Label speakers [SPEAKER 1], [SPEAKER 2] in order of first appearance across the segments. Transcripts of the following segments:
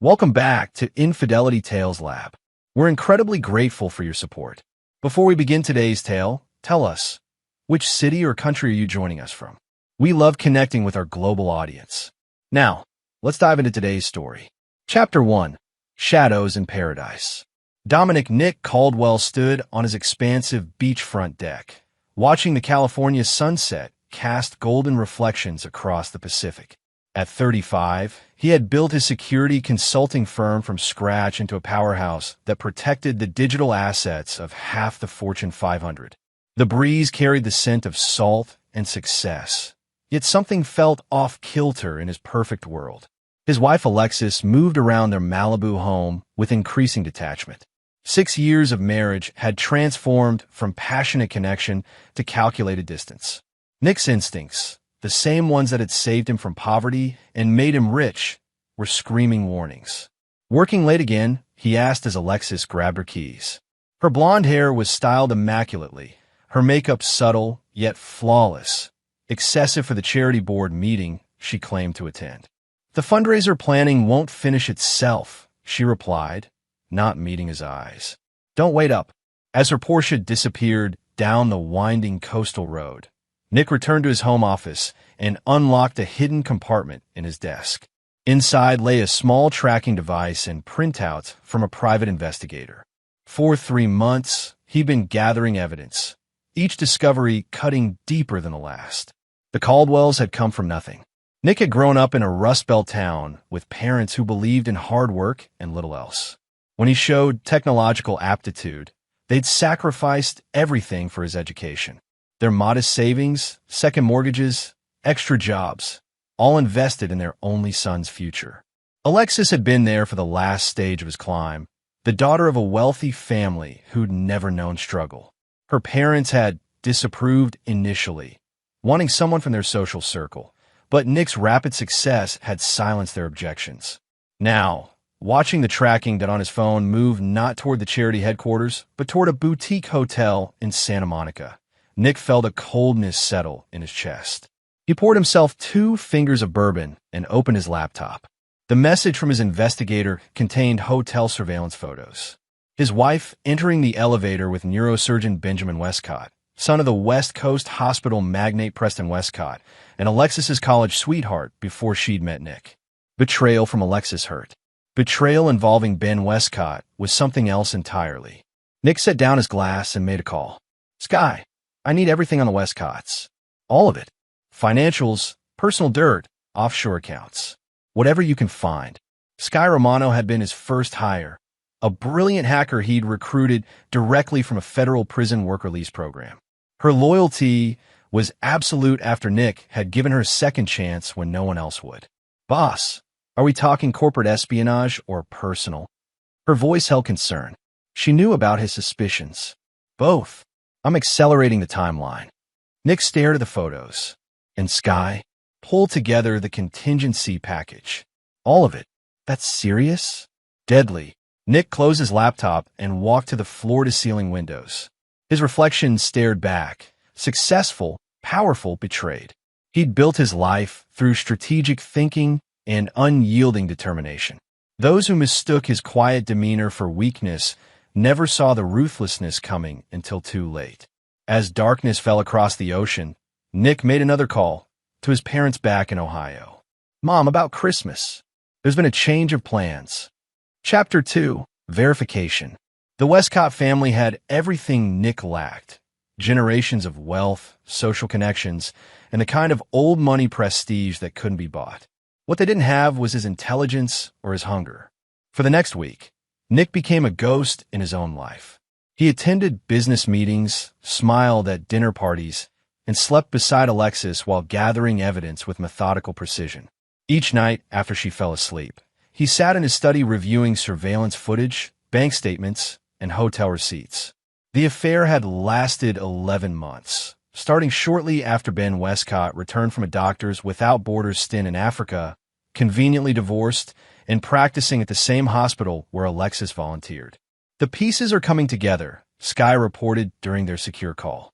[SPEAKER 1] Welcome back to Infidelity Tales Lab. We're incredibly grateful for your support. Before we begin today's tale, tell us, which city or country are you joining us from? We love connecting with our global audience. Now, let's dive into today's story. Chapter 1, Shadows in Paradise. Dominic Nick Caldwell stood on his expansive beachfront deck, watching the California sunset cast golden reflections across the Pacific. At 35, he had built his security consulting firm from scratch into a powerhouse that protected the digital assets of half the Fortune 500. The breeze carried the scent of salt and success, yet something felt off-kilter in his perfect world. His wife Alexis moved around their Malibu home with increasing detachment. 6 years of marriage had transformed from passionate connection to calculated distance. Nick's instincts, the same ones that had saved him from poverty and made him rich, were screaming warnings. Working late again, he asked as Alexis grabbed her keys. Her blonde hair was styled immaculately, her makeup subtle yet flawless, excessive for the charity board meeting she claimed to attend. "The fundraiser planning won't finish itself," she replied, not meeting his eyes. "Don't wait up." As her Porsche disappeared down the winding coastal road, Nick returned to his home office and unlocked a hidden compartment in his desk. Inside lay a small tracking device and printouts from a private investigator. For 3 months, he'd been gathering evidence, each discovery cutting deeper than the last. The Caldwells had come from nothing. Nick had grown up in a Rust Belt town with parents who believed in hard work and little else. When he showed technological aptitude, they'd sacrificed everything for his education. Their modest savings, second mortgages, extra jobs, all invested in their only son's future. Alexis had been there for the last stage of his climb, the daughter of a wealthy family who'd never known struggle. Her parents had disapproved initially, wanting someone from their social circle, but Nick's rapid success had silenced their objections. Now, watching the tracking dot on his phone move not toward the charity headquarters, but toward a boutique hotel in Santa Monica, Nick felt a coldness settle in his chest. He poured himself 2 fingers of bourbon and opened his laptop. The message from his investigator contained hotel surveillance photos. His wife entering the elevator with neurosurgeon Benjamin Westcott, son of the West Coast hospital magnate Preston Westcott, and Alexis's college sweetheart before she'd met Nick. Betrayal from Alexis hurt. Betrayal involving Ben Westcott was something else entirely. Nick set down his glass and made a call. "Sky, I need everything on the Westcotts. All of it. Financials, personal dirt, offshore accounts. Whatever you can find." Sky Romano had been his first hire, a brilliant hacker he'd recruited directly from a federal prison work release program. Her loyalty was absolute after Nick had given her a second chance when no one else would. "Boss, are we talking corporate espionage or personal?" Her voice held concern. She knew about his suspicions. "Both. I'm accelerating the timeline." Nick stared at the photos. "And Sky, pull together the contingency package. All of it. That's serious?" "Deadly." Nick closed his laptop and walked to the floor-to-ceiling windows. His reflection stared back. Successful, powerful, betrayed. He'd built his life through strategic thinking and unyielding determination. Those who mistook his quiet demeanor for weakness never saw the ruthlessness coming until too late. As darkness fell across the ocean, Nick made another call to his parents back in Ohio. "Mom, about Christmas. There's been a change of plans." Chapter 2, Verification. The Westcott family had everything Nick lacked: generations of wealth, social connections, and the kind of old money prestige that couldn't be bought. What they didn't have was his intelligence or his hunger. For the next week, Nick became a ghost in his own life. He attended business meetings, smiled at dinner parties, and slept beside Alexis while gathering evidence with methodical precision. Each night after she fell asleep, he sat in his study reviewing surveillance footage, bank statements, and hotel receipts. The affair had lasted 11 months, starting shortly after Ben Westcott returned from a Doctors Without Borders stint in Africa, conveniently divorced, and practicing at the same hospital where Alexis volunteered. "The pieces are coming together," Sky reported during their secure call.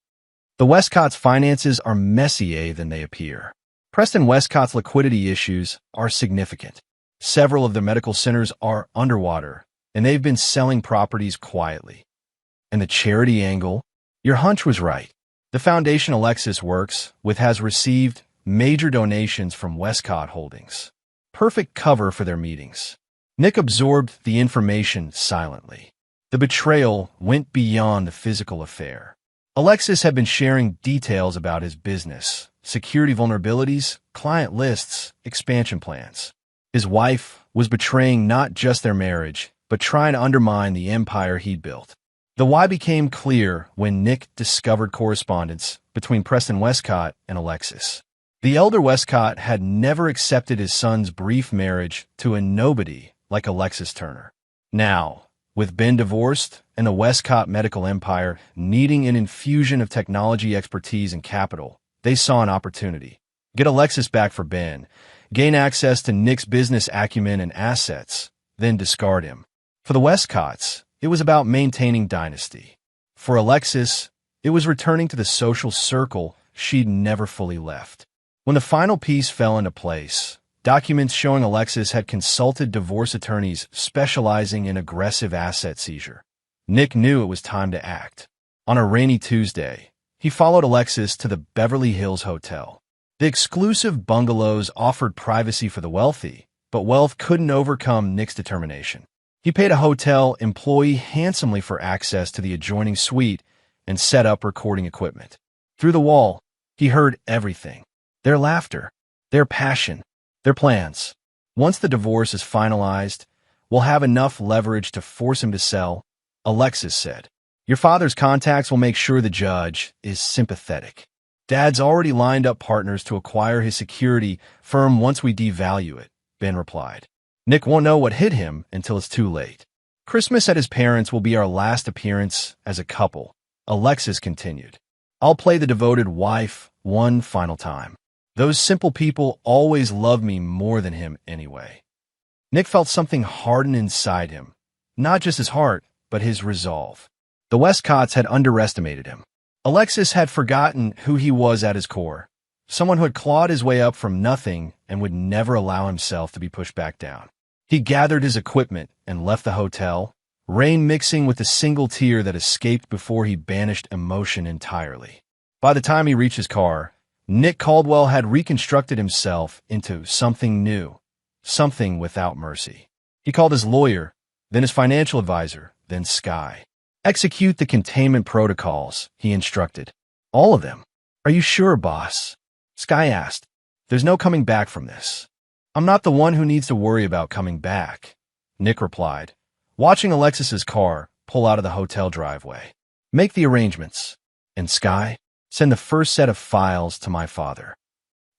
[SPEAKER 1] "The Westcott's finances are messier than they appear. Preston Westcott's liquidity issues are significant. Several of their medical centers are underwater, and they've been selling properties quietly. And the charity angle? Your hunch was right. The foundation Alexis works with has received major donations from Westcott Holdings. Perfect cover for their meetings. Nick absorbed the information silently. The betrayal went beyond the physical affair. Alexis had been sharing details about his business, security vulnerabilities, client lists, expansion plans. His wife was betraying not just their marriage, but trying to undermine the empire he'd built. The why became clear when Nick discovered correspondence between Preston Westcott and Alexis. The elder Westcott had never accepted his son's brief marriage to a nobody like Alexis Turner. Now, with Ben divorced and the Westcott medical empire needing an infusion of technology expertise and capital, they saw an opportunity. Get Alexis back for Ben, gain access to Nick's business acumen and assets, then discard him. For the Westcotts, it was about maintaining dynasty. For Alexis, it was returning to the social circle she'd never fully left. When the final piece fell into place, documents showing Alexis had consulted divorce attorneys specializing in aggressive asset seizure, Nick knew it was time to act. On a rainy Tuesday, he followed Alexis to the Beverly Hills Hotel. The exclusive bungalows offered privacy for the wealthy, but wealth couldn't overcome Nick's determination. He paid a hotel employee handsomely for access to the adjoining suite and set up recording equipment. Through the wall, he heard everything. Their laughter, their passion, their plans. Once the divorce is finalized, we'll have enough leverage to force him to sell, Alexis said. Your father's contacts will make sure the judge is sympathetic. Dad's already lined up partners to acquire his security firm once we devalue it, Ben replied. Nick won't know what hit him until it's too late. Christmas at his parents' will be our last appearance as a couple, Alexis continued. I'll play the devoted wife one final time. Those simple people always loved me more than him anyway. Nick felt something harden inside him, not just his heart, but his resolve. The Westcotts had underestimated him. Alexis had forgotten who he was at his core, someone who had clawed his way up from nothing and would never allow himself to be pushed back down. He gathered his equipment and left the hotel, rain mixing with the single tear that escaped before he banished emotion entirely. By the time he reached his car, Nick Caldwell had reconstructed himself into something new, something without mercy. He called his lawyer, then his financial advisor, then Sky. Execute the containment protocols, he instructed. All of them. Are you sure, boss? Sky asked. There's no coming back from this. I'm not the one who needs to worry about coming back, Nick replied, watching Alexis's car pull out of the hotel driveway. Make the arrangements. And Sky, send the first set of files to my father.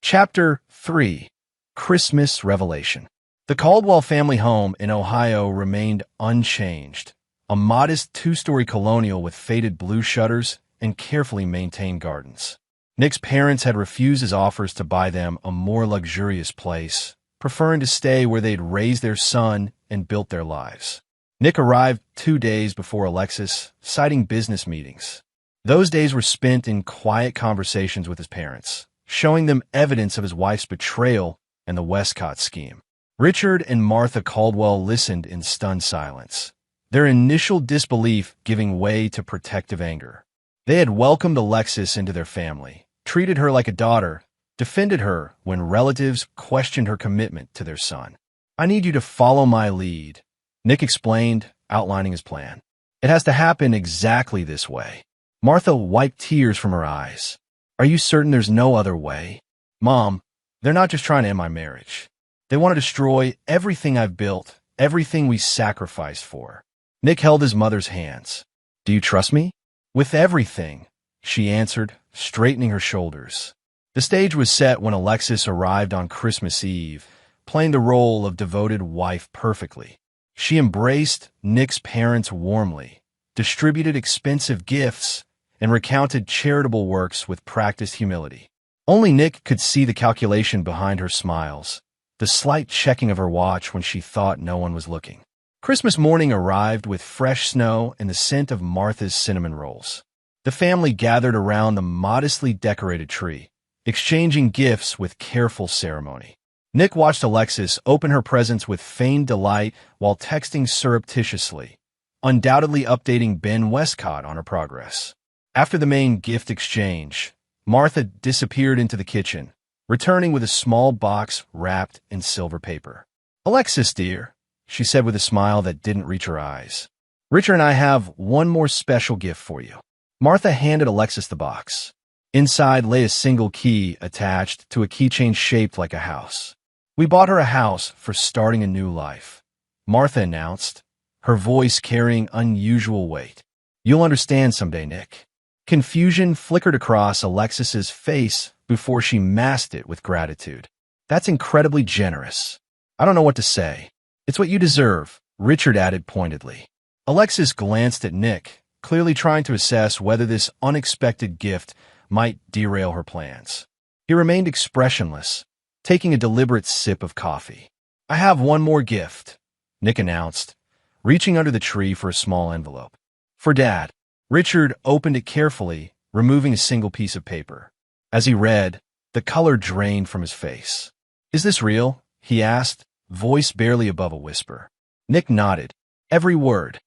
[SPEAKER 1] Chapter 3. Christmas Revelation. The Caldwell family home in Ohio remained unchanged, a modest two-story colonial with faded blue shutters and carefully maintained gardens. Nick's parents had refused his offers to buy them a more luxurious place, preferring to stay where they'd raised their son and built their lives. Nick arrived 2 days before Alexis, citing business meetings. Those days were spent in quiet conversations with his parents, showing them evidence of his wife's betrayal and the Westcott scheme. Richard and Martha Caldwell listened in stunned silence, their initial disbelief giving way to protective anger. They had welcomed Alexis into their family, treated her like a daughter, defended her when relatives questioned her commitment to their son. I need you to follow my lead, Nick explained, outlining his plan. It has to happen exactly this way. Martha wiped tears from her eyes. Are you certain there's no other way? Mom, they're not just trying to end my marriage. They want to destroy everything I've built, everything we sacrificed for. Nick held his mother's hands. Do you trust me? With everything, she answered, straightening her shoulders. The stage was set when Alexis arrived on Christmas Eve, playing the role of devoted wife perfectly. She embraced Nick's parents warmly, distributed expensive gifts, and recounted charitable works with practiced humility. Only Nick could see the calculation behind her smiles, the slight checking of her watch when she thought no one was looking. Christmas morning arrived with fresh snow and the scent of Martha's cinnamon rolls. The family gathered around the modestly decorated tree, exchanging gifts with careful ceremony. Nick watched Alexis open her presents with feigned delight while texting surreptitiously, undoubtedly updating Ben Westcott on her progress. After the main gift exchange, Martha disappeared into the kitchen, returning with a small box wrapped in silver paper. "Alexis, dear," she said with a smile that didn't reach her eyes. "Richard and I have one more special gift for you." Martha handed Alexis the box. Inside lay a single key attached to a keychain shaped like a house. "We bought her a house for starting a new life," Martha announced, her voice carrying unusual weight. "You'll understand someday, Nick." Confusion flickered across Alexis's face before she masked it with gratitude. "That's incredibly generous. I don't know what to say." "It's what you deserve," Richard added pointedly. Alexis glanced at Nick, clearly trying to assess whether this unexpected gift might derail her plans. He remained expressionless, taking a deliberate sip of coffee. "I have one more gift," Nick announced, reaching under the tree for a small envelope. "For Dad." Richard opened it carefully, removing a single piece of paper. As he read, the color drained from his face. "Is this real?" he asked, voice barely above a whisper. Nick nodded. "Every word."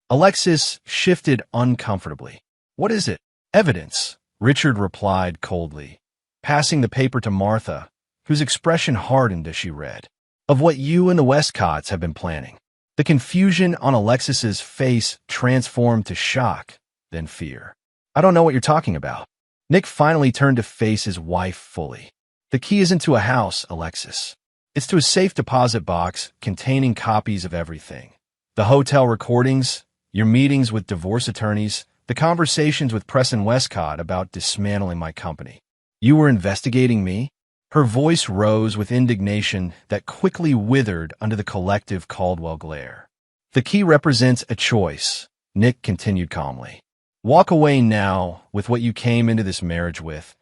[SPEAKER 1] Alexis shifted uncomfortably. "What is it?" "Evidence," Richard replied coldly, passing the paper to Martha, whose expression hardened as she read. "Of what you and the Westcotts have been planning." The confusion on Alexis's face transformed to shock, then fear. "I don't know what you're talking about." Nick finally turned to face his wife fully. "The key isn't to a house, Alexis. It's to a safe deposit box containing copies of everything. The hotel recordings, your meetings with divorce attorneys, the conversations with Preston Westcott about dismantling my company." "You were investigating me?" Her voice rose with indignation that quickly withered under the collective Caldwell glare. "The key represents a choice," Nick continued calmly. "Walk away now with what you came into this marriage with,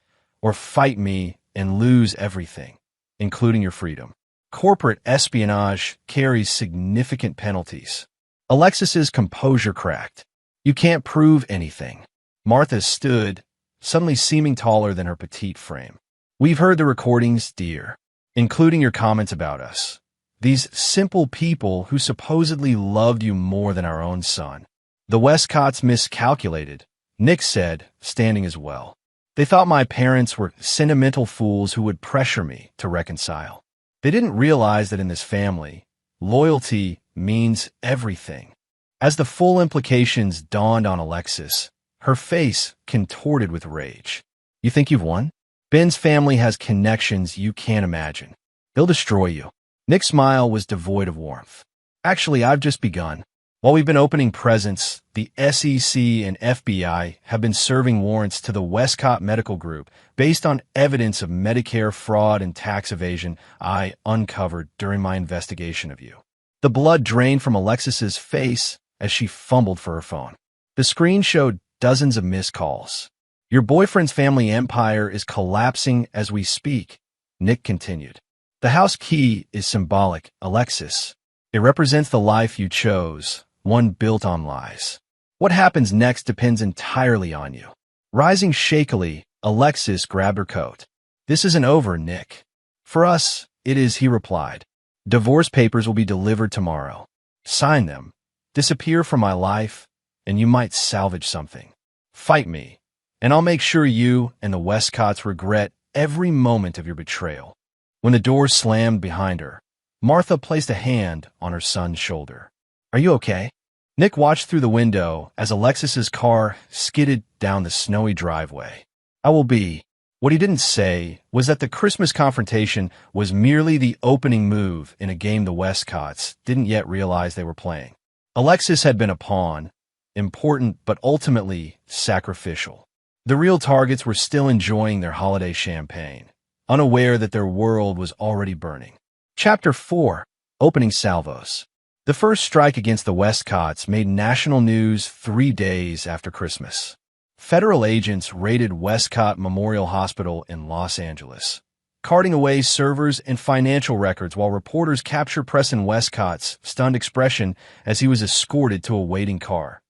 [SPEAKER 1] or fight me and lose everything, including your freedom. Corporate espionage carries significant penalties." Alexis's composure cracked. "You can't prove anything." Martha stood, suddenly seeming taller than her petite frame. "We've heard the recordings, dear, including your comments about us. These simple people who supposedly loved you more than our own son. The Westcotts miscalculated," Nick said, standing as well. "They thought my parents were sentimental fools who would pressure me to reconcile. They didn't realize that in this family, loyalty means everything." As the full implications dawned on Alexis, her face contorted with rage. "You think you've won? Ben's family has connections you can't imagine. They'll destroy you." Nick's smile was devoid of warmth. "Actually, I've just begun. While we've been opening presents, the SEC and FBI have been serving warrants to the Westcott Medical Group based on evidence of Medicare fraud and tax evasion I uncovered during my investigation of you." The blood drained from Alexis's face as she fumbled for her phone. The screen showed dozens of missed calls. "Your boyfriend's family empire is collapsing as we speak," Nick continued. "The house key is symbolic, Alexis. It represents the life you chose, one built on lies. What happens next depends entirely on you." Rising shakily, Alexis grabbed her coat. "This isn't over, Nick." "For us, it is," he replied. "Divorce papers will be delivered tomorrow. Sign them, disappear from my life, and you might salvage something. Fight me, and I'll make sure you and the Westcotts regret every moment of your betrayal." When the door slammed behind her, Martha placed a hand on her son's shoulder. "Are you okay?" Nick watched through the window as Alexis's car skidded down the snowy driveway. "I will be." What he didn't say was that the Christmas confrontation was merely the opening move in a game the Westcotts didn't yet realize they were playing. Alexis had been a pawn, important but ultimately sacrificial. The real targets were still enjoying their holiday champagne, unaware that their world was already burning. Chapter 4. Opening Salvos. The first strike against the Westcotts made national news 3 days after Christmas. Federal agents raided Westcott Memorial Hospital in Los Angeles, carting away servers and financial records while reporters captured Preston Westcott's stunned expression as he was escorted to a waiting car.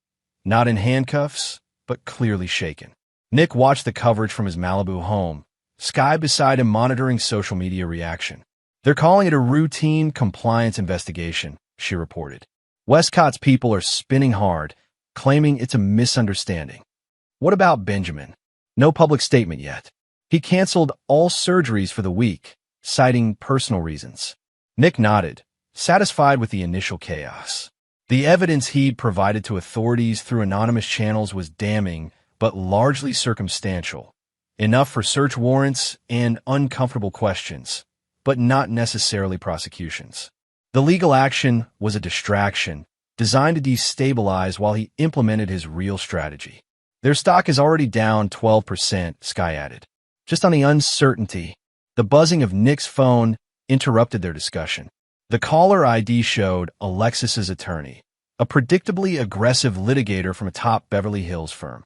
[SPEAKER 1] Not in handcuffs, but clearly shaken. Nick watched the coverage from his Malibu home, Sky beside him monitoring social media reaction. They're calling it a routine compliance investigation, she reported. Westcott's people are spinning hard, claiming it's a misunderstanding. What about Benjamin? No public statement yet. He canceled all surgeries for the week, citing personal reasons. Nick nodded, satisfied with the initial chaos. The evidence he'd provided to authorities through anonymous channels was damning, but largely circumstantial. Enough for search warrants and uncomfortable questions, but not necessarily prosecutions. The legal action was a distraction, designed to destabilize while he implemented his real strategy. Their stock is already down 12%, Sky added. Just on the uncertainty, the buzzing of Nick's phone interrupted their discussion. The caller ID showed Alexis's attorney, a predictably aggressive litigator from a top Beverly Hills firm.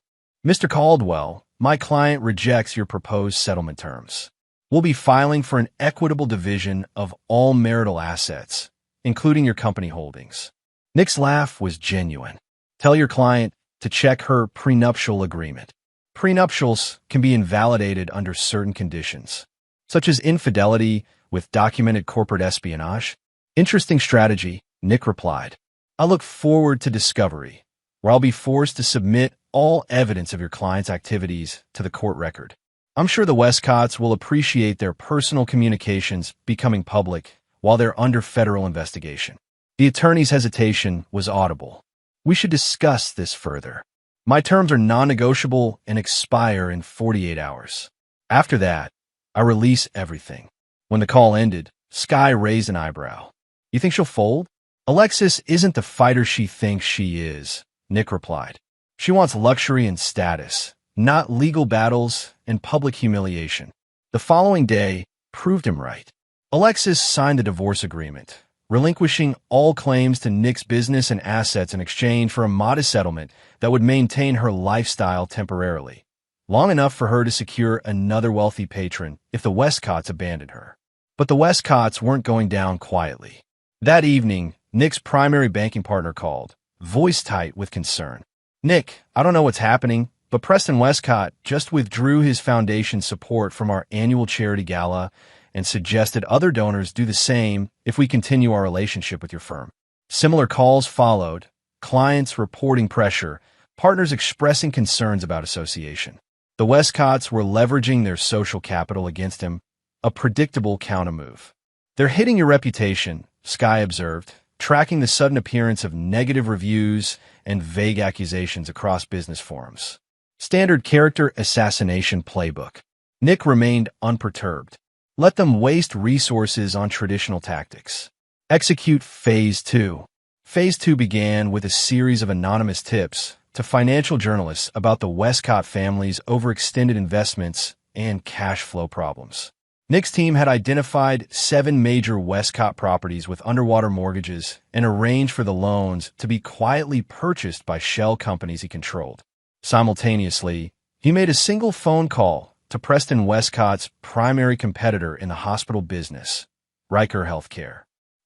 [SPEAKER 1] Mr. Caldwell, my client rejects your proposed settlement terms. We'll be filing for an equitable division of all marital assets, including your company holdings. Nick's laugh was genuine. Tell your client to check her prenuptial agreement. Prenuptials can be invalidated under certain conditions, such as infidelity with documented corporate espionage. Interesting strategy, Nick replied. I look forward to discovery, where I'll be forced to submit all evidence of your client's activities to the court record. I'm sure the Westcotts will appreciate their personal communications becoming public while they're under federal investigation. The attorney's hesitation was audible. We should discuss this further. My terms are non-negotiable and expire in 48 hours. After that, I release everything. When the call ended, Sky raised an eyebrow. You think she'll fold? Alexis isn't the fighter she thinks she is, Nick replied. She wants luxury and status, not legal battles and public humiliation. The following day proved him right. Alexis signed the divorce agreement, relinquishing all claims to Nick's business and assets in exchange for a modest settlement that would maintain her lifestyle temporarily, long enough for her to secure another wealthy patron if the Westcotts abandoned her. But the Westcotts weren't going down quietly. That evening, Nick's primary banking partner called, voice tight with concern. Nick, I don't know what's happening, but Preston Westcott just withdrew his foundation's support from our annual charity gala and suggested other donors do the same if we continue our relationship with your firm. Similar calls followed, clients reporting pressure, partners expressing concerns about association. The Westcotts were leveraging their social capital against him, a predictable countermove. They're hitting your reputation, Sky observed, tracking the sudden appearance of negative reviews and vague accusations across business forums. Standard character assassination playbook. Nick remained unperturbed. Let them waste resources on traditional tactics. Execute Phase 2. Phase 2 began with a series of anonymous tips to financial journalists about the Westcott family's overextended investments and cash flow problems. Nick's team had identified 7 major Westcott properties with underwater mortgages and arranged for the loans to be quietly purchased by shell companies he controlled. Simultaneously, he made a single phone call to Preston Westcott's primary competitor in the hospital business, Riker Healthcare.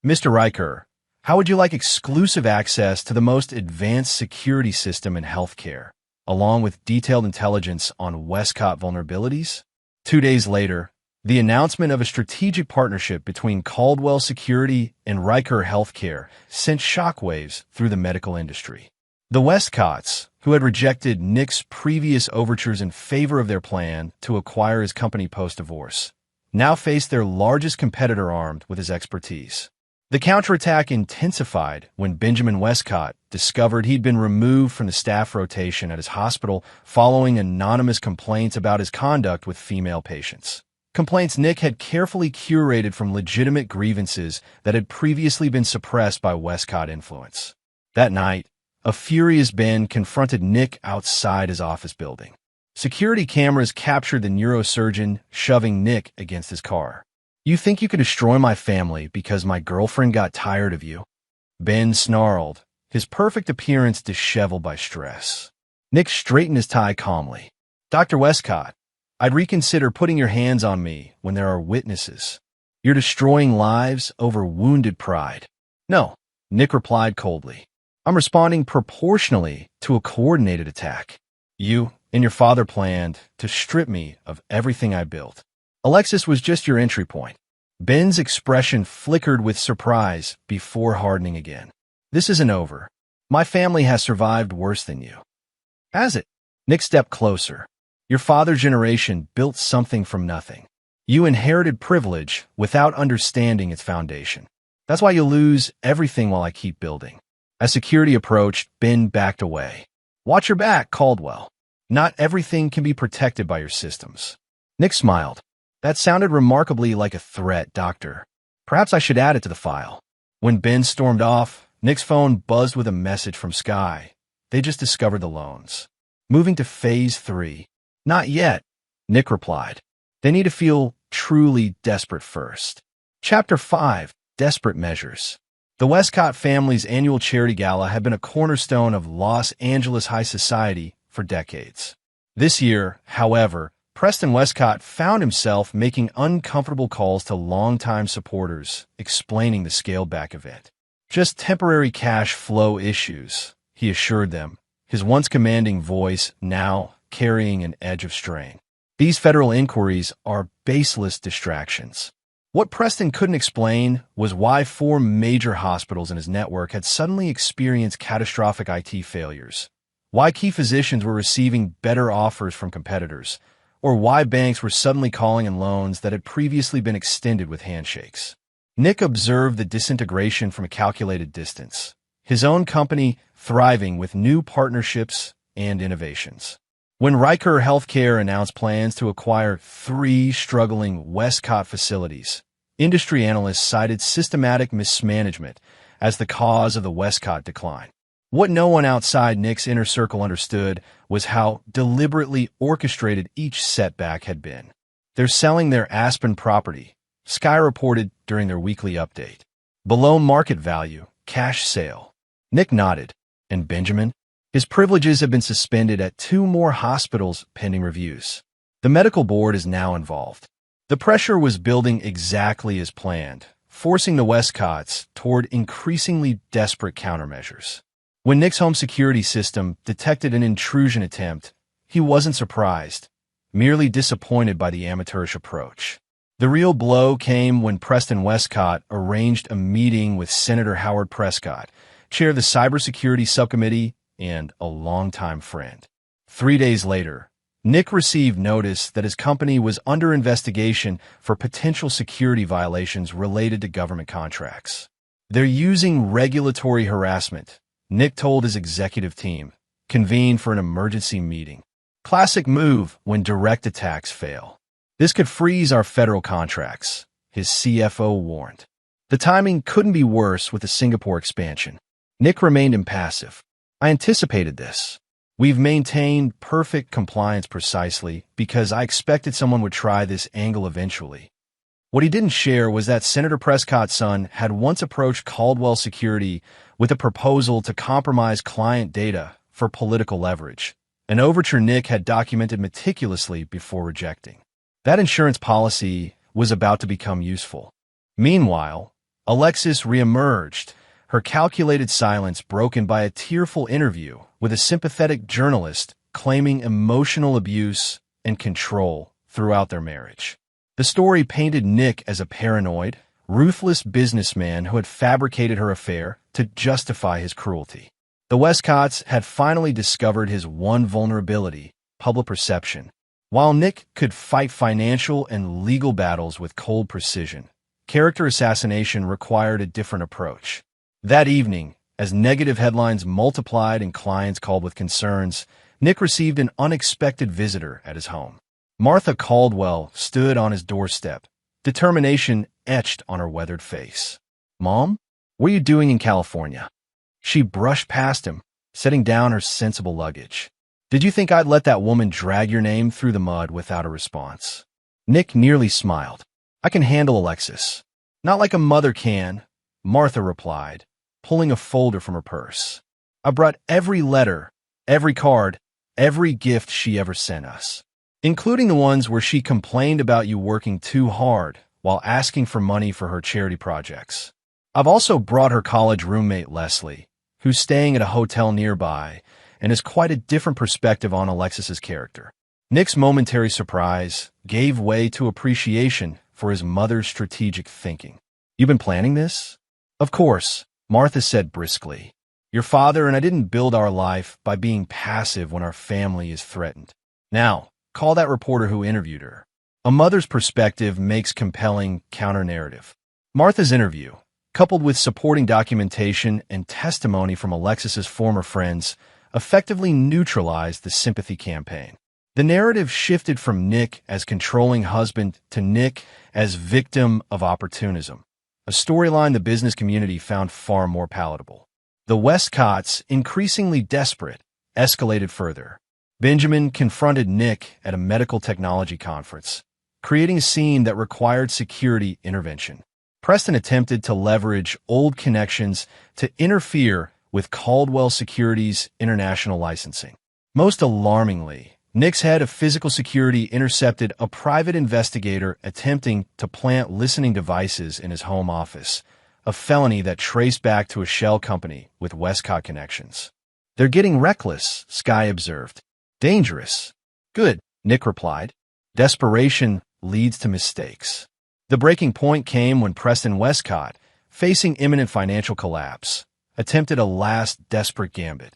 [SPEAKER 1] Mr. Riker, how would you like exclusive access to the most advanced security system in healthcare, along with detailed intelligence on Westcott vulnerabilities? 2 days later, the announcement of a strategic partnership between Caldwell Security and Riker Healthcare sent shockwaves through the medical industry. The Westcotts, who had rejected Nick's previous overtures in favor of their plan to acquire his company post-divorce, now faced their largest competitor armed with his expertise. The counterattack intensified when Benjamin Westcott discovered he'd been removed from the staff rotation at his hospital following anonymous complaints about his conduct with female patients. Complaints Nick had carefully curated from legitimate grievances that had previously been suppressed by Westcott influence. That night, a furious Ben confronted Nick outside his office building. Security cameras captured the neurosurgeon shoving Nick against his car. You think you could destroy my family because my girlfriend got tired of you? Ben snarled, his perfect appearance disheveled by stress. Nick straightened his tie calmly. Dr. Westcott, I'd reconsider putting your hands on me when there are witnesses. You're destroying lives over wounded pride. No, Nick replied coldly. I'm responding proportionally to a coordinated attack. You and your father planned to strip me of everything I built. Alexis was just your entry point. Ben's expression flickered with surprise before hardening again. This isn't over. My family has survived worse than you. Has it? Nick stepped closer. Your father's generation built something from nothing. You inherited privilege without understanding its foundation. That's why you lose everything while I keep building. As security approached, Ben backed away. Watch your back, Caldwell. Not everything can be protected by your systems. Nick smiled. That sounded remarkably like a threat, Doctor. Perhaps I should add it to the file. When Ben stormed off, Nick's phone buzzed with a message from Sky. They just discovered the loans. Moving to Phase 3. Not yet, Nick replied. They need to feel truly desperate first. Chapter 5. Desperate Measures. The Westcott family's annual charity gala had been a cornerstone of Los Angeles high society for decades. This year, however, Preston Westcott found himself making uncomfortable calls to longtime supporters, explaining the scaled-back event. Just temporary cash flow issues, he assured them, his once commanding voice now carrying an edge of strain. These federal inquiries are baseless distractions. What Preston couldn't explain was why 4 major hospitals in his network had suddenly experienced catastrophic IT failures, why key physicians were receiving better offers from competitors, or why banks were suddenly calling in loans that had previously been extended with handshakes. Nick observed the disintegration from a calculated distance, his own company thriving with new partnerships and innovations. When Riker Healthcare announced plans to acquire 3 struggling Westcott facilities, industry analysts cited systematic mismanagement as the cause of the Westcott decline. What no one outside Nick's inner circle understood was how deliberately orchestrated each setback had been. They're selling their Aspen property, Sky reported during their weekly update. Below market value, cash sale. Nick nodded. And Benjamin? His privileges have been suspended at 2 more hospitals pending reviews. The medical board is now involved. The pressure was building exactly as planned, forcing the Westcotts toward increasingly desperate countermeasures. When Nick's home security system detected an intrusion attempt, he wasn't surprised, merely disappointed by the amateurish approach. The real blow came when Preston Westcott arranged a meeting with Senator Howard Prescott, chair of the Cybersecurity Subcommittee and a longtime friend. 3 days later, Nick received notice that his company was under investigation for potential security violations related to government contracts. They're using regulatory harassment, Nick told his executive team, convened for an emergency meeting. Classic move when direct attacks fail. This could freeze our federal contracts, his CFO warned. The timing couldn't be worse with the Singapore expansion. Nick remained impassive. I anticipated this. We've maintained perfect compliance precisely because I expected someone would try this angle eventually. What he didn't share was that Senator Prescott's son had once approached Caldwell Security with a proposal to compromise client data for political leverage, an overture Nick had documented meticulously before rejecting. That insurance policy was about to become useful. Meanwhile, Alexis reemerged, her calculated silence broken by a tearful interview with a sympathetic journalist claiming emotional abuse and control throughout their marriage. The story painted Nick as a paranoid, ruthless businessman who had fabricated her affair to justify his cruelty. The Westcotts had finally discovered his one vulnerability, public perception. While Nick could fight financial and legal battles with cold precision, character assassination required a different approach. That evening, as negative headlines multiplied and clients called with concerns, Nick received an unexpected visitor at his home. Martha Caldwell stood on his doorstep, determination etched on her weathered face. "Mom, what are you doing in California?" She brushed past him, setting down her sensible luggage. "Did you think I'd let that woman drag your name through the mud without a response?" Nick nearly smiled. "I can handle Alexis." "Not like a mother can," Martha replied, pulling a folder from her purse. "I brought every letter, every card, every gift she ever sent us, including the ones where she complained about you working too hard while asking for money for her charity projects. I've also brought her college roommate Leslie, who's staying at a hotel nearby and has quite a different perspective on Alexis's character." Nick's momentary surprise gave way to appreciation for his mother's strategic thinking. "You've been planning this?" "Of course," Martha said briskly. "Your father and I didn't build our life by being passive when our family is threatened. Now, call that reporter who interviewed her." A mother's perspective makes compelling counter-narrative. Martha's interview, coupled with supporting documentation and testimony from Alexis's former friends, effectively neutralized the sympathy campaign. The narrative shifted from Nick as controlling husband to Nick as victim of opportunism, a storyline the business community found far more palatable. The Westcotts, increasingly desperate, escalated further. Benjamin confronted Nick at a medical technology conference, creating a scene that required security intervention. Preston attempted to leverage old connections to interfere with Caldwell Security's international licensing. Most alarmingly, Nick's head of physical security intercepted a private investigator attempting to plant listening devices in his home office, a felony that traced back to a shell company with Westcott connections. "They're getting reckless," Sky observed. "Dangerous." "Good," Nick replied. Desperation leads to mistakes. The breaking point came when Preston Westcott, facing imminent financial collapse, attempted a last desperate gambit.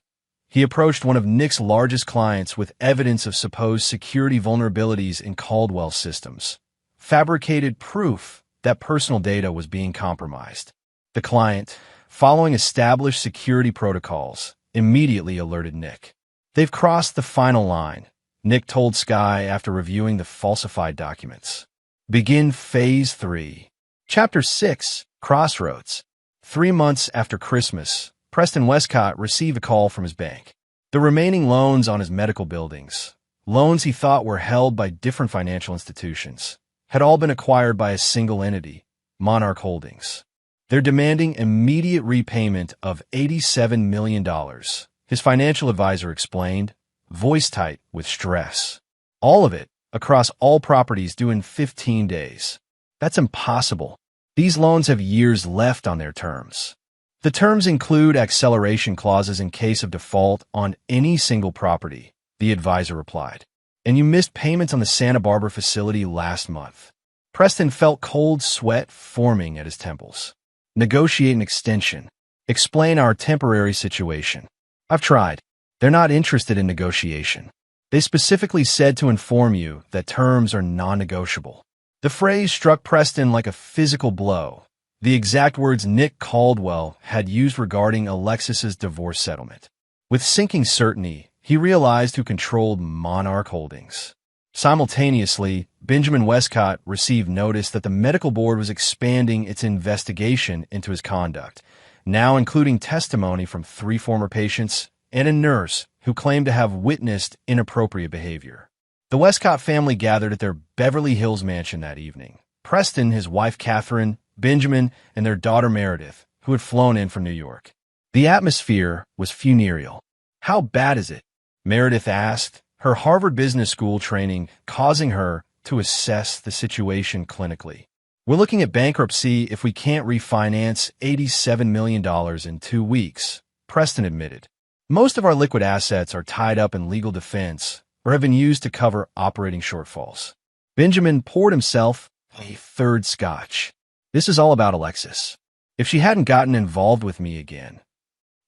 [SPEAKER 1] He approached one of Nick's largest clients with evidence of supposed security vulnerabilities in Caldwell systems, fabricated proof that personal data was being compromised. The client, following established security protocols, immediately alerted Nick. "They've crossed the final line," Nick told Sky after reviewing the falsified documents. Begin Phase 3. Chapter 6, Crossroads. 3 months after Christmas, Preston Westcott received a call from his bank. The remaining loans on his medical buildings, loans he thought were held by different financial institutions, had all been acquired by a single entity, Monarch Holdings. They're demanding immediate repayment of $87 million, his financial advisor explained, voice tight with stress. All of it, across all properties due in 15 days. That's impossible. These loans have years left on their terms. The terms include acceleration clauses in case of default on any single property, the advisor replied. And you missed payments on the Santa Barbara facility last month. Preston felt cold sweat forming at his temples. Negotiate an extension. Explain our temporary situation. I've tried. They're not interested in negotiation. They specifically said to inform you that terms are non-negotiable. The phrase struck Preston like a physical blow, the exact words Nick Caldwell had used regarding Alexis's divorce settlement. With sinking certainty, he realized who controlled Monarch Holdings. Simultaneously, Benjamin Westcott received notice that the medical board was expanding its investigation into his conduct, now including testimony from 3 former patients and a nurse who claimed to have witnessed inappropriate behavior. The Westcott family gathered at their Beverly Hills mansion that evening. Preston, his wife Catherine, Benjamin, and their daughter Meredith, who had flown in from New York. The atmosphere was funereal. "How bad is it?" Meredith asked, her Harvard Business School training causing her to assess the situation clinically. "We're looking at bankruptcy if we can't refinance $87 million in 2 weeks, Preston admitted. "Most of our liquid assets are tied up in legal defense or have been used to cover operating shortfalls." Benjamin poured himself a third scotch. "This is all about Alexis. If she hadn't gotten involved with me again."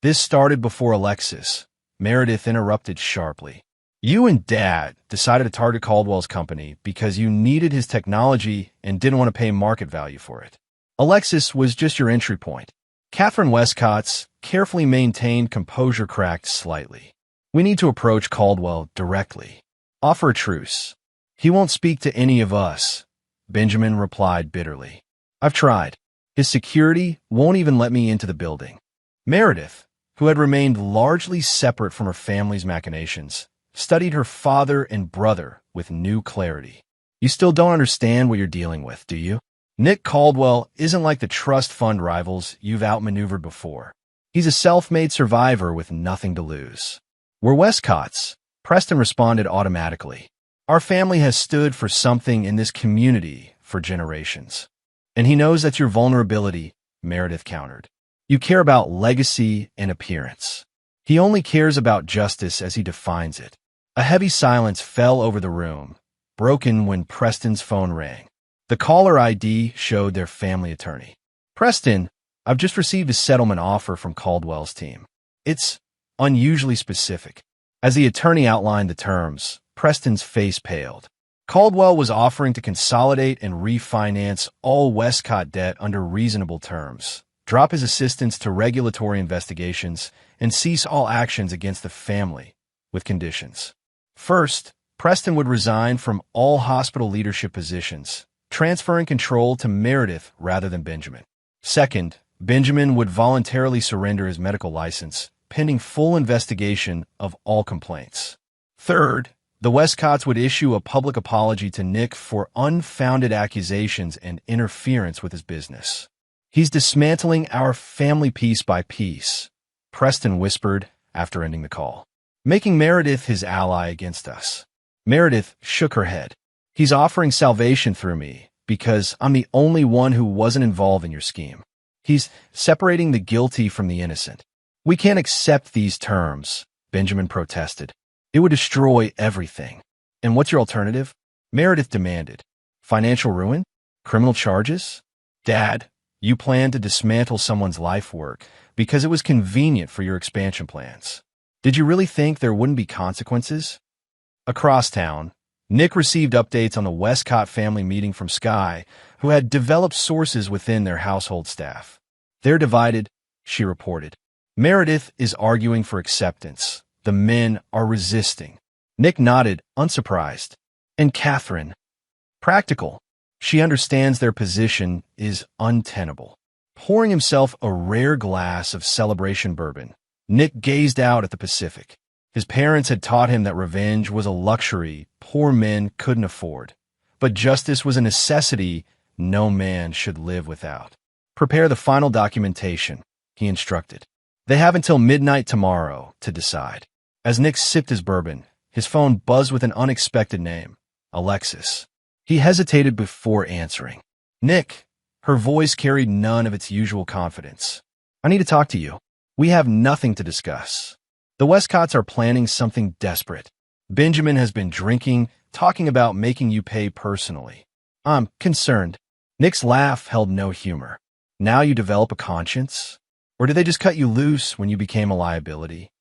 [SPEAKER 1] "This started before Alexis," Meredith interrupted sharply. "You and Dad decided to target Caldwell's company because you needed his technology and didn't want to pay market value for it. Alexis was just your entry point." Catherine Westcott's carefully maintained composure cracked slightly. "We need to approach Caldwell directly. Offer a truce." "He won't speak to any of us," Benjamin replied bitterly. "I've tried. His security won't even let me into the building." Meredith, who had remained largely separate from her family's machinations, studied her father and brother with new clarity. "You still don't understand what you're dealing with, do you? Nick Caldwell isn't like the trust fund rivals you've outmaneuvered before. He's a self-made survivor with nothing to lose." "We're Westcotts," Preston responded automatically. "Our family has stood for something in this community for generations." "And he knows that's your vulnerability," Meredith countered. "You care about legacy and appearance. He only cares about justice as he defines it." A heavy silence fell over the room, broken when Preston's phone rang. The caller ID showed their family attorney. Preston, I've just received a settlement offer from Caldwell's team. It's unusually specific. As the attorney outlined the terms, Preston's face paled. Caldwell was offering to consolidate and refinance all Westcott debt under reasonable terms, drop his assistance to regulatory investigations, and cease all actions against the family, with conditions. First, Preston would resign from all hospital leadership positions, transferring control to Meredith rather than Benjamin. Second, Benjamin would voluntarily surrender his medical license, pending full investigation of all complaints. Third, the Westcotts would issue a public apology to Nick for unfounded accusations and interference with his business. He's dismantling our family piece by piece, Preston whispered after ending the call, making Meredith his ally against us. Meredith shook her head. He's offering salvation through me because I'm the only one who wasn't involved in your scheme. He's separating the guilty from the innocent. We can't accept these terms, Benjamin protested. It would destroy everything. And what's your alternative? Meredith demanded. Financial ruin? Criminal charges? Dad, you plan to dismantle someone's life work because it was convenient for your expansion plans. Did you really think there wouldn't be consequences? Across town, Nick received updates on the Westcott family meeting from Skye, who had developed sources within their household staff. They're divided, she reported. Meredith is arguing for acceptance. The men are resisting. Nick nodded, unsurprised. And Catherine? Practical. She understands their position is untenable. Pouring himself a rare glass of celebration bourbon, Nick gazed out at the Pacific. His parents had taught him that revenge was a luxury poor men couldn't afford, but justice was a necessity no man should live without. Prepare the final documentation, he instructed. They have until midnight tomorrow to decide. As Nick sipped his bourbon, his phone buzzed with an unexpected name, Alexis. He hesitated before answering. Nick, her voice carried none of its usual confidence. I need to talk to you. We have nothing to discuss. The Westcotts are planning something desperate. Benjamin has been drinking, talking about making you pay personally. I'm concerned. Nick's laugh held no humor. Now you develop a conscience? Or did they just cut you loose when you became a liability?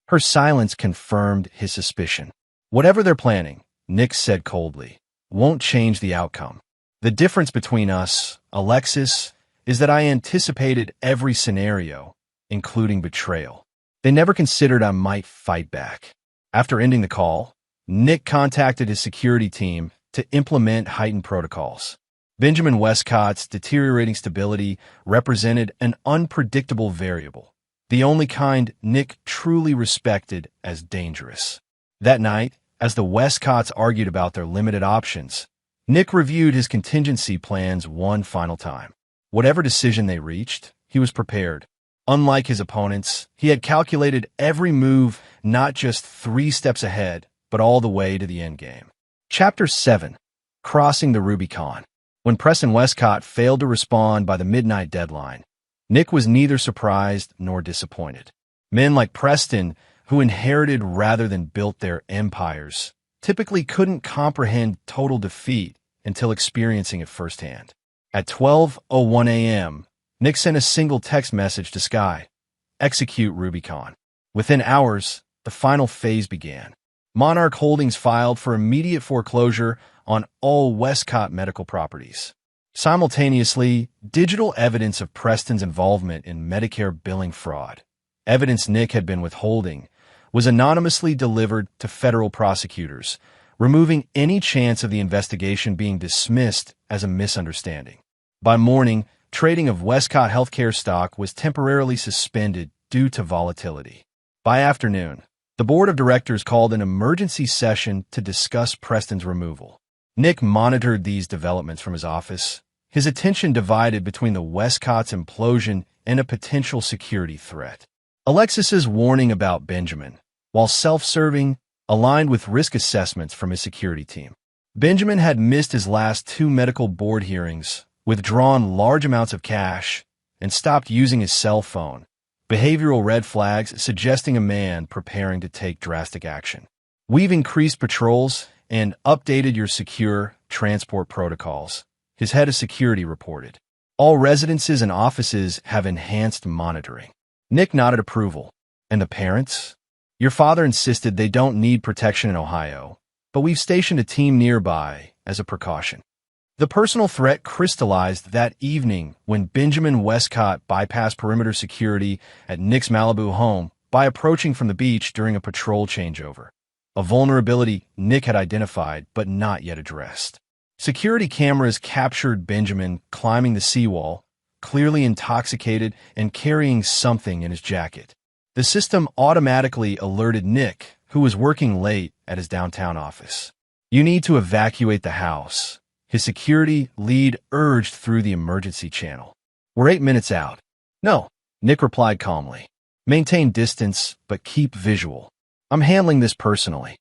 [SPEAKER 1] Her silence confirmed his suspicion. Whatever they're planning, Nick said coldly, won't change the outcome. The difference between us, Alexis, is that I anticipated every scenario, including betrayal. They never considered I might fight back. After ending the call, Nick contacted his security team to implement heightened protocols. Benjamin Westcott's deteriorating stability represented an unpredictable variable, the only kind Nick truly respected as dangerous. That night, as the Westcotts argued about their limited options, Nick reviewed his contingency plans one final time. Whatever decision they reached, he was prepared. Unlike his opponents, he had calculated every move not just 3 steps ahead, but all the way to the endgame. Chapter 7. Crossing the Rubicon. When Preston Westcott failed to respond by the midnight deadline, Nick was neither surprised nor disappointed. Men like Preston, who inherited rather than built their empires, typically couldn't comprehend total defeat until experiencing it firsthand. At 12:01 a.m., Nick sent a single text message to Skye. Execute Rubicon. Within hours, the final phase began. Monarch Holdings filed for immediate foreclosure on all Westcott medical properties. Simultaneously, digital evidence of Preston's involvement in Medicare billing fraud, evidence Nick had been withholding, was anonymously delivered to federal prosecutors, removing any chance of the investigation being dismissed as a misunderstanding. By morning, trading of Westcott healthcare stock was temporarily suspended due to volatility. By afternoon, the board of directors called an emergency session to discuss Preston's removal. Nick monitored these developments from his office, his attention divided between the Westcott's implosion and a potential security threat. Alexis's warning about Benjamin, while self-serving, aligned with risk assessments from his security team. Benjamin had missed his last 2 medical board hearings, withdrawn large amounts of cash, and stopped using his cell phone, behavioral red flags suggesting a man preparing to take drastic action. We've increased patrols and updated your secure transport protocols, his head of security reported. All residences and offices have enhanced monitoring. Nick nodded approval. And the parents? Your father insisted they don't need protection in Ohio, but we've stationed a team nearby as a precaution. The personal threat crystallized that evening when Benjamin Westcott bypassed perimeter security at Nick's Malibu home by approaching from the beach during a patrol changeover, a vulnerability Nick had identified but not yet addressed. Security cameras captured Benjamin climbing the seawall, clearly intoxicated and carrying something in his jacket. The system automatically alerted Nick, who was working late at his downtown office. You need to evacuate the house, his security lead urged through the emergency channel. We're 8 minutes out. No, Nick replied calmly. Maintain distance, but keep visual. I'm handling this personally.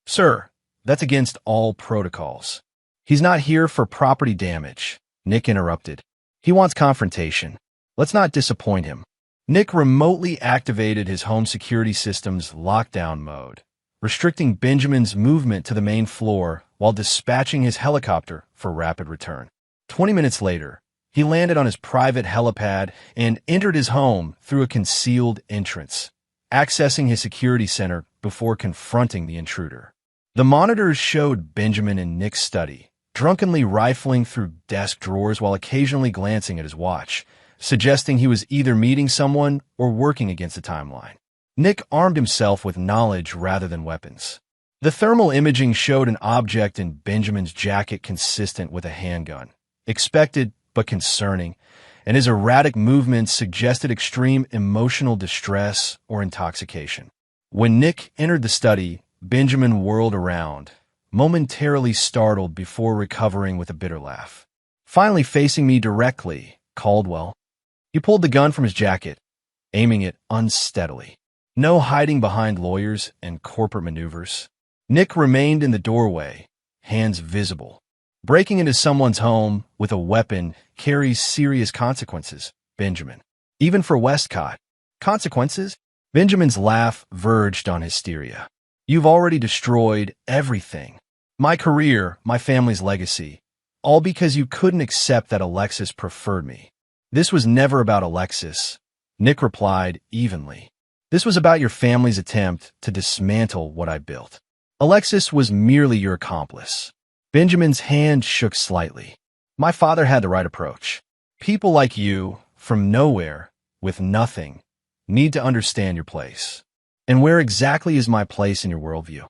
[SPEAKER 1] Sir, that's against all protocols. He's not here for property damage, Nick interrupted. He wants confrontation. Let's not disappoint him. Nick remotely activated his home security system's lockdown mode, restricting Benjamin's movement to the main floor while dispatching his helicopter for rapid return. 20 minutes later, he landed on his private helipad and entered his home through a concealed entrance, accessing his security center before confronting the intruder. The monitors showed Benjamin in Nick's study, drunkenly rifling through desk drawers while occasionally glancing at his watch, suggesting he was either meeting someone or working against a timeline. Nick armed himself with knowledge rather than weapons. The thermal imaging showed an object in Benjamin's jacket consistent with a handgun, expected but concerning, and his erratic movements suggested extreme emotional distress or intoxication. When Nick entered the study, Benjamin whirled around, momentarily startled before recovering with a bitter laugh. Finally facing me directly, Caldwell. He pulled the gun from his jacket, aiming it unsteadily. No hiding behind lawyers and corporate maneuvers. Nick remained in the doorway, hands visible. Breaking into someone's home with a weapon carries serious consequences, Benjamin. Even for Westcott. Consequences? Benjamin's laugh verged on hysteria. You've already destroyed everything. My career, my family's legacy. All because you couldn't accept that Alexis preferred me. This was never about Alexis, Nick replied evenly. This was about your family's attempt to dismantle what I built. Alexis was merely your accomplice. Benjamin's hand shook slightly. My father had the right approach. People like you, from nowhere, with nothing, need to understand your place. And where exactly is my place in your worldview?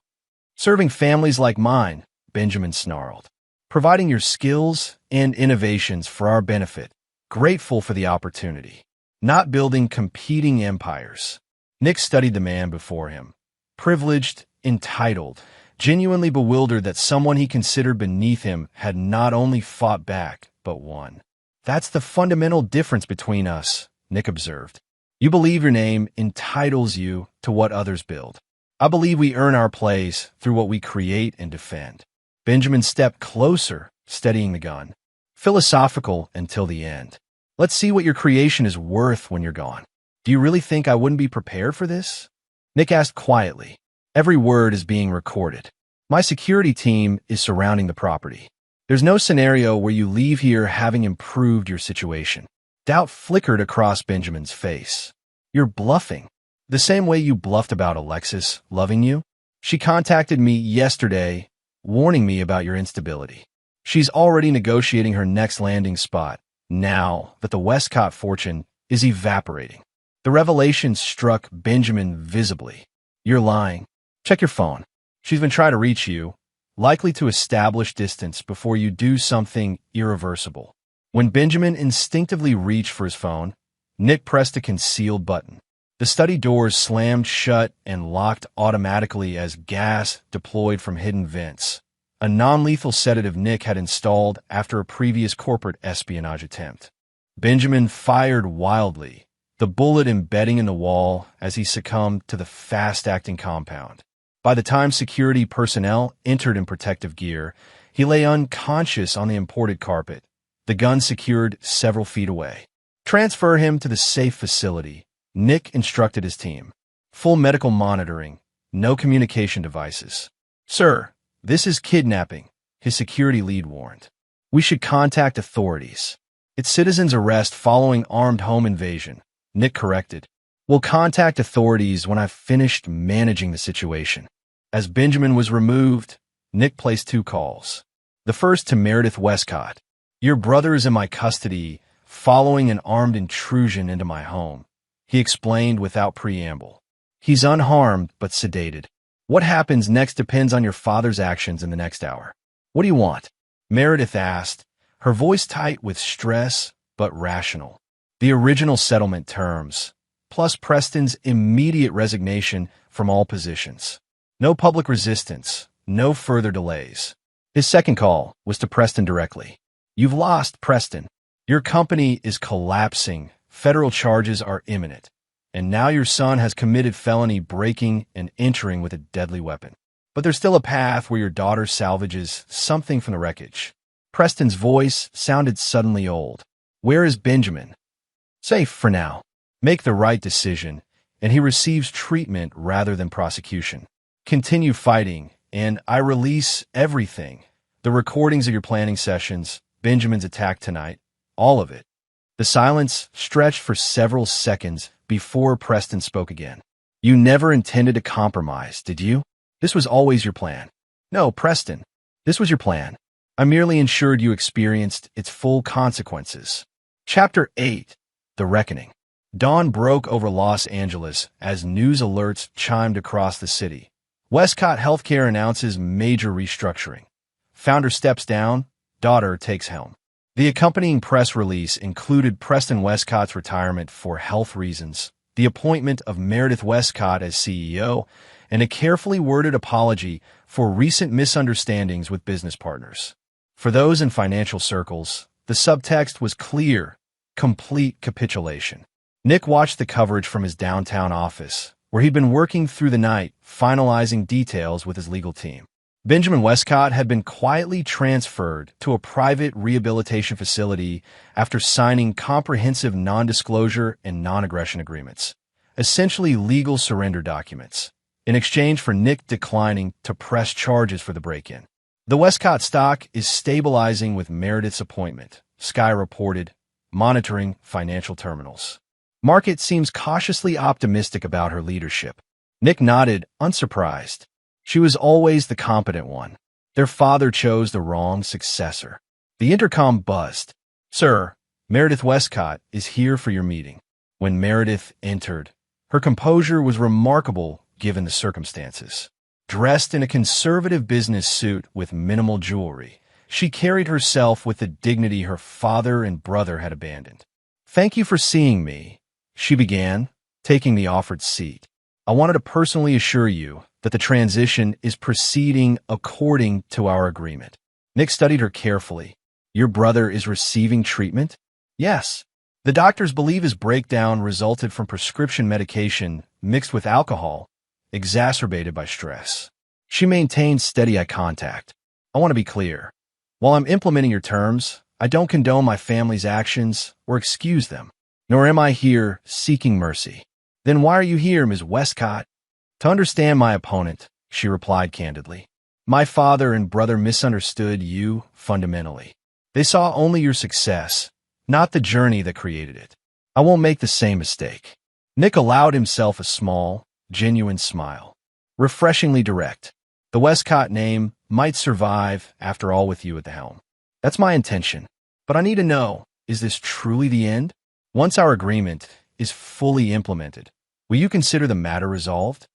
[SPEAKER 1] Serving families like mine, Benjamin snarled. Providing your skills and innovations for our benefit. Grateful for the opportunity. Not building competing empires. Nick studied the man before him. Privileged, entitled, genuinely bewildered that someone he considered beneath him had not only fought back, but won. That's the fundamental difference between us, Nick observed. You believe your name entitles you to what others build. I believe we earn our place through what we create and defend. Benjamin stepped closer, steadying the gun. Philosophical until the end. Let's see what your creation is worth when you're gone. Do you really think I wouldn't be prepared for this? Nick asked quietly. Every word is being recorded. My security team is surrounding the property. There's no scenario where you leave here having improved your situation. Doubt flickered across Benjamin's face. You're bluffing. The same way you bluffed about Alexis loving you? She contacted me yesterday, warning me about your instability. She's already negotiating her next landing spot, now that the Westcott fortune is evaporating. The revelation struck Benjamin visibly. You're lying. Check your phone. She's been trying to reach you, likely to establish distance before you do something irreversible. When Benjamin instinctively reached for his phone, Nick pressed a concealed button. The study doors slammed shut and locked automatically as gas deployed from hidden vents, a non-lethal sedative Nick had installed after a previous corporate espionage attempt. Benjamin fired wildly, the bullet embedding in the wall as he succumbed to the fast-acting compound. By the time security personnel entered in protective gear, he lay unconscious on the imported carpet, the gun secured several feet away. Transfer him to the safe facility, Nick instructed his team. Full medical monitoring, no communication devices. Sir, this is kidnapping, his security lead warned. We should contact authorities. It's citizen's arrest following armed home invasion, Nick corrected. We'll contact authorities when I've finished managing the situation. As Benjamin was removed, Nick placed 2 calls. The first to Meredith Westcott. Your brother is in my custody following an armed intrusion into my home, he explained without preamble. He's unharmed but sedated. What happens next depends on your father's actions in the next hour. What do you want? Meredith asked, her voice tight with stress but rational. The original settlement terms, plus Preston's immediate resignation from all positions. No public resistance, no further delays. His second call was to Preston directly. You've lost, Preston. Your company is collapsing, federal charges are imminent, and now your son has committed felony breaking and entering with a deadly weapon. But there's still a path where your daughter salvages something from the wreckage. Preston's voice sounded suddenly old. Where is Benjamin? Safe for now. Make the right decision, and he receives treatment rather than prosecution. Continue fighting, and I release everything. The recordings of your planning sessions, Benjamin's attack tonight, all of it. The silence stretched for several seconds before Preston spoke again. You never intended to compromise, did you? This was always your plan. No, Preston, this was your plan. I merely ensured you experienced its full consequences. Chapter 8. The Reckoning. Dawn broke over Los Angeles as news alerts chimed across the city. Westcott Healthcare announces major restructuring. Founder steps down, daughter takes helm. The accompanying press release included Preston Westcott's retirement for health reasons, the appointment of Meredith Westcott as CEO, and a carefully worded apology for recent misunderstandings with business partners. For those in financial circles, the subtext was clear, complete capitulation. Nick watched the coverage from his downtown office, where he'd been working through the night, finalizing details with his legal team. Benjamin Westcott had been quietly transferred to a private rehabilitation facility after signing comprehensive non-disclosure and non-aggression agreements, essentially legal surrender documents, in exchange for Nick declining to press charges for the break-in. The Westcott stock is stabilizing with Meredith's appointment, Sky reported, monitoring financial terminals. Market seems cautiously optimistic about her leadership. Nick nodded, unsurprised. She was always the competent one. Their father chose the wrong successor. The intercom buzzed. Sir, Meredith Westcott is here for your meeting. When Meredith entered, her composure was remarkable given the circumstances. Dressed in a conservative business suit with minimal jewelry, she carried herself with the dignity her father and brother had abandoned. Thank you for seeing me, she began, taking the offered seat. I wanted to personally assure you that the transition is proceeding according to our agreement. Nick studied her carefully. Your brother is receiving treatment? Yes. The doctors believe his breakdown resulted from prescription medication mixed with alcohol, exacerbated by stress. She maintained steady eye contact. I want to be clear. While I'm implementing your terms, I don't condone my family's actions or excuse them, nor am I here seeking mercy. Then why are you here, Ms. Westcott? To understand my opponent, she replied candidly. My father and brother misunderstood you fundamentally. They saw only your success, not the journey that created it. I won't make the same mistake. Nick allowed himself a small, genuine smile. Refreshingly direct. The Westcott name might survive, after all, with you at the helm. That's my intention. But I need to know, is this truly the end? Once our agreement is fully implemented, will you consider the matter resolved?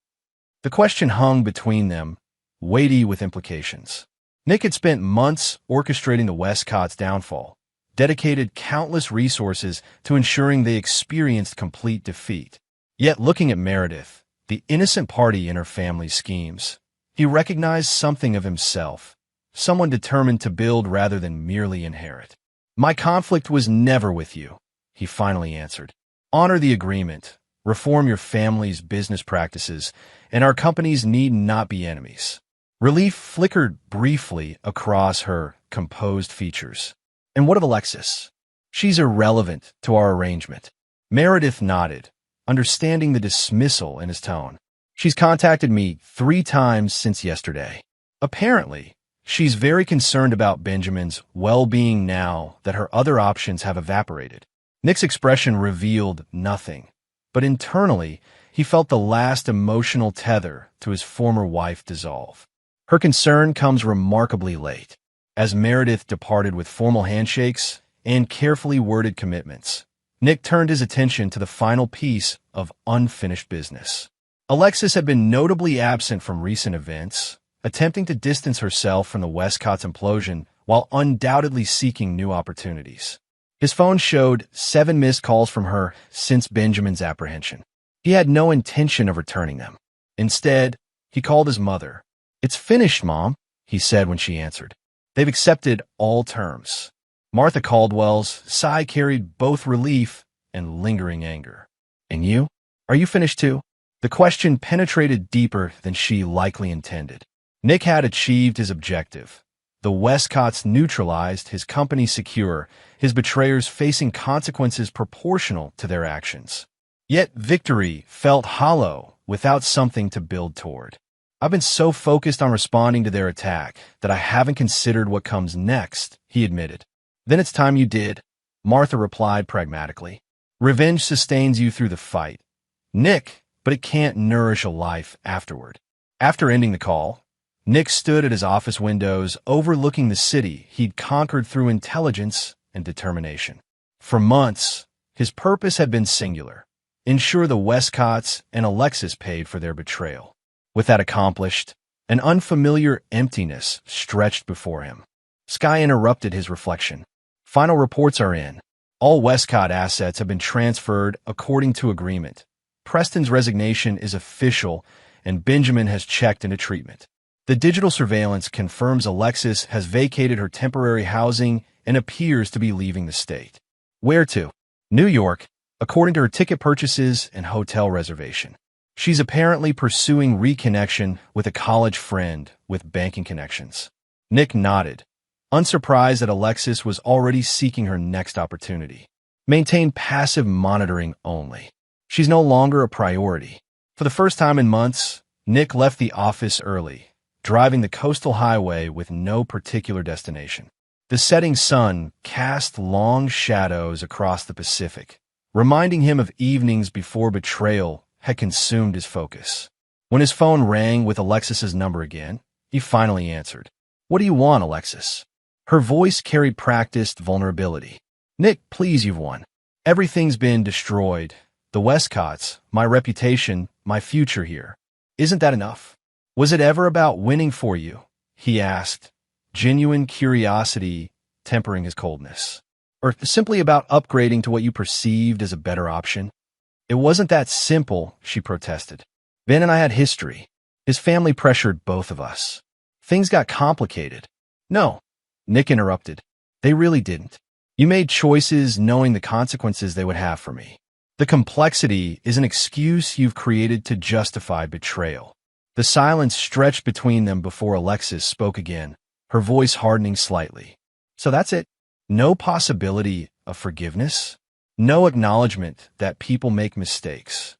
[SPEAKER 1] The question hung between them, weighty with implications. Nick had spent months orchestrating the Westcott's downfall, dedicated countless resources to ensuring they experienced complete defeat. Yet looking at Meredith, the innocent party in her family's schemes, he recognized something of himself, someone determined to build rather than merely inherit. My conflict was never with you, he finally answered. Honor the agreement, reform your family's business practices, and our companies need not be enemies. Relief flickered briefly across her composed features. And what of Alexis? She's irrelevant to our arrangement. Meredith nodded, understanding the dismissal in his tone. She's contacted me 3 times since yesterday. Apparently, She's very concerned about Benjamin's well-being now that her other options have evaporated. Nick's expression revealed nothing, but internally, he felt the last emotional tether to his former wife dissolve. Her concern comes remarkably late, as Meredith departed with formal handshakes and carefully worded commitments. Nick turned his attention to the final piece of unfinished business. Alexis had been notably absent from recent events, attempting to distance herself from the Westcott's implosion while undoubtedly seeking new opportunities. His phone showed 7 missed calls from her since Benjamin's apprehension. He had no intention of returning them. Instead, he called his mother. "It's finished, Mom," he said when she answered. "They've accepted all terms." Martha Caldwell's sigh carried both relief and lingering anger. "And you? Are you finished too?" The question penetrated deeper than she likely intended. Nick had achieved his objective. The Westcotts neutralized, his company secure, his betrayers facing consequences proportional to their actions. Yet victory felt hollow without something to build toward. "I've been so focused on responding to their attack that I haven't considered what comes next," he admitted. "Then it's time you did," Martha replied pragmatically. "Revenge sustains you through the fight, Nick, but it can't nourish a life afterward." After ending the call, Nick stood at his office windows overlooking the city he'd conquered through intelligence and determination. For months, his purpose had been singular: ensure the Westcotts and Alexis paid for their betrayal. With that accomplished, an unfamiliar emptiness stretched before him. Sky interrupted his reflection. "Final reports are in. All Westcott assets have been transferred according to agreement. Preston's resignation is official, and Benjamin has checked into treatment. The digital surveillance confirms Alexis has vacated her temporary housing and appears to be leaving the state. Where to? New York, according to her ticket purchases and hotel reservation. She's apparently pursuing reconnection with a college friend with banking connections." Nick nodded, unsurprised that Alexis was already seeking her next opportunity. "Maintain passive monitoring only. She's no longer a priority." For the first time in months, Nick left the office early, driving the coastal highway with no particular destination. The setting sun cast long shadows across the Pacific, reminding him of evenings before betrayal had consumed his focus. When his phone rang with Alexis's number again, he finally answered. "What do you want, Alexis?" Her voice carried practiced vulnerability. "Nick, please, you've won. Everything's been destroyed. The Westcotts, my reputation, my future here. Isn't that enough?" "Was it ever about winning for you?" he asked, genuine curiosity tempering his coldness. "Or simply about upgrading to what you perceived as a better option?" "It wasn't that simple," she protested. "Ben and I had history. His family pressured both of us. Things got complicated." "No," Nick interrupted. "They really didn't. You made choices knowing the consequences they would have for me. The complexity is an excuse you've created to justify betrayal." The silence stretched between them before Alexis spoke again, her voice hardening slightly. "So that's it? No possibility of forgiveness? No acknowledgement that people make mistakes?"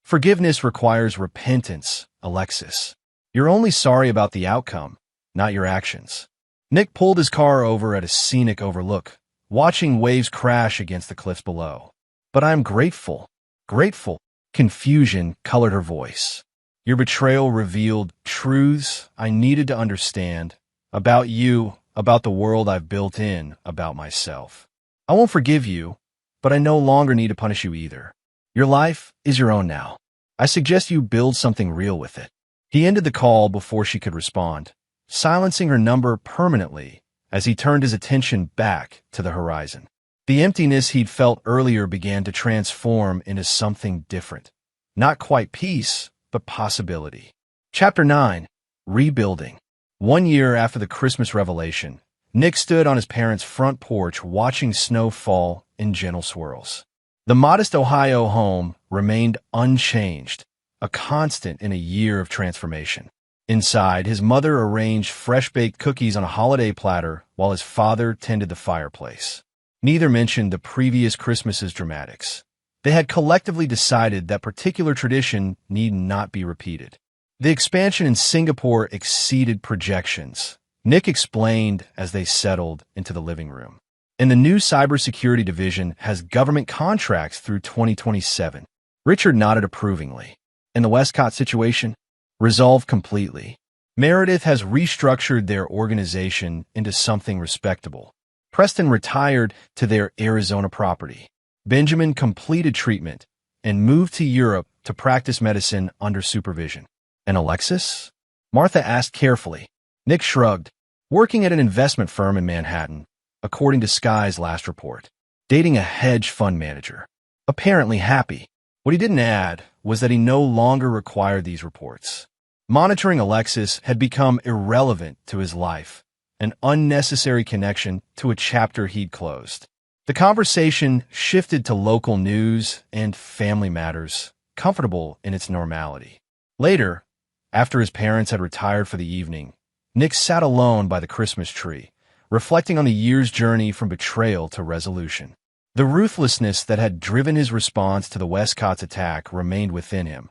[SPEAKER 1] "Forgiveness requires repentance, Alexis. You're only sorry about the outcome, not your actions." Nick pulled his car over at a scenic overlook, watching waves crash against the cliffs below. "But I'm grateful. Grateful." Confusion colored her voice. "Your betrayal revealed truths I needed to understand about you, about the world I've built in, about myself. I won't forgive you, but I no longer need to punish you either. Your life is your own now. I suggest you build something real with it." He ended the call before she could respond, silencing her number permanently as he turned his attention back to the horizon. The emptiness he'd felt earlier began to transform into something different. Not quite peace, but possibility. Chapter 9. Rebuilding. 1 year after the Christmas revelation, Nick stood on his parents' front porch watching snow fall in gentle swirls. The modest Ohio home remained unchanged, a constant in a year of transformation. Inside, his mother arranged fresh-baked cookies on a holiday platter while his father tended the fireplace. Neither mentioned the previous Christmas's dramatics. They had collectively decided that particular tradition need not be repeated. The expansion in Singapore exceeded projections, Nick explained as they settled into the living room. And the new cybersecurity division has government contracts through 2027. Richard nodded approvingly. And the Westcott situation? Resolved completely. Meredith has restructured their organization into something respectable. Preston retired to their Arizona property. Benjamin completed treatment and moved to Europe to practice medicine under supervision. And Alexis? Martha asked carefully. Nick shrugged. Working at an investment firm in Manhattan, according to Sky's last report. Dating a hedge fund manager. Apparently happy. What he didn't add was that he no longer required these reports. Monitoring Alexis had become irrelevant to his life, an unnecessary connection to a chapter he'd closed. The conversation shifted to local news and family matters, comfortable in its normality. Later, after his parents had retired for the evening, Nick sat alone by the Christmas tree, reflecting on the year's journey from betrayal to resolution. The ruthlessness that had driven his response to the Westcott's attack remained within him,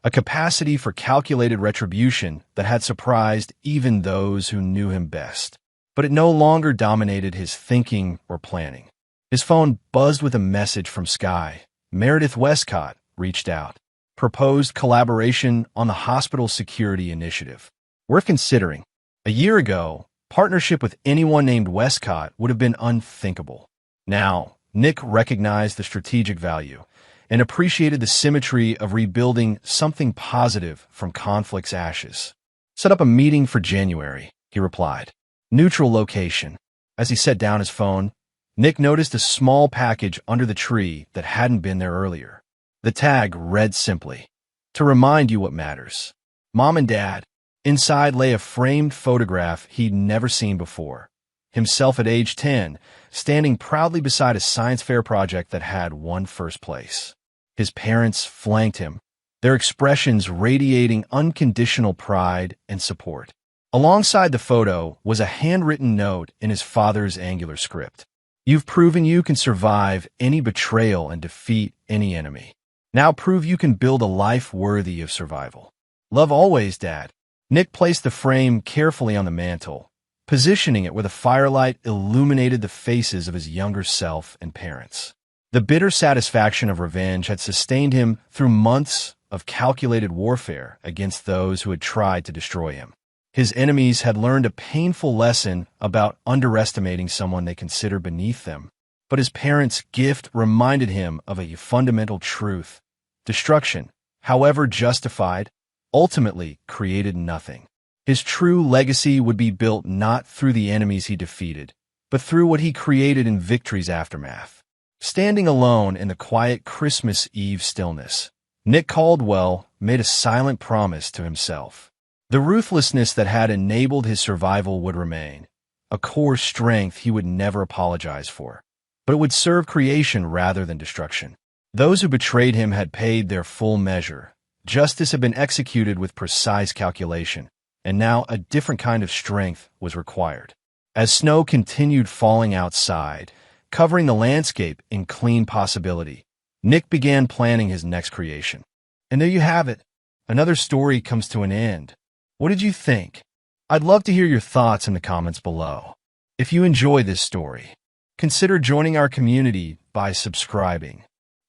[SPEAKER 1] a capacity for calculated retribution that had surprised even those who knew him best. But it no longer dominated his thinking or planning. His phone buzzed with a message from Sky. Meredith Westcott reached out. Proposed collaboration on the hospital security initiative. Worth considering. A year ago, partnership with anyone named Westcott would have been unthinkable. Now, Nick recognized the strategic value and appreciated the symmetry of rebuilding something positive from conflict's ashes. Set up a meeting for January, he replied. Neutral location. As he set down his phone, Nick noticed a small package under the tree that hadn't been there earlier. The tag read simply, "To remind you what matters." Mom and Dad. Inside lay a framed photograph he'd never seen before. Himself at age 10, standing proudly beside a science fair project that had won first place. His parents flanked him, their expressions radiating unconditional pride and support. Alongside the photo was a handwritten note in his father's angular script. You've proven you can survive any betrayal and defeat any enemy. Now prove you can build a life worthy of survival. Love always, Dad. Nick placed the frame carefully on the mantel, positioning it where the firelight illuminated the faces of his younger self and parents. The bitter satisfaction of revenge had sustained him through months of calculated warfare against those who had tried to destroy him. His enemies had learned a painful lesson about underestimating someone they consider beneath them. But his parents' gift reminded him of a fundamental truth. Destruction, however justified, ultimately created nothing. His true legacy would be built not through the enemies he defeated, but through what he created in victory's aftermath. Standing alone in the quiet Christmas Eve stillness, Nick Caldwell made a silent promise to himself. The ruthlessness that had enabled his survival would remain, a core strength he would never apologize for, but it would serve creation rather than destruction. Those who betrayed him had paid their full measure. Justice had been executed with precise calculation, and now a different kind of strength was required. As snow continued falling outside, covering the landscape in clean possibility, Nick began planning his next creation. And there you have it. Another story comes to an end. What did you think? I'd love to hear your thoughts in the comments below. If you enjoy this story, consider joining our community by subscribing.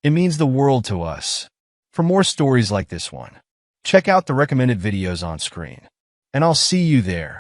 [SPEAKER 1] It means the world to us. For more stories like this one, check out the recommended videos on screen, and I'll see you there.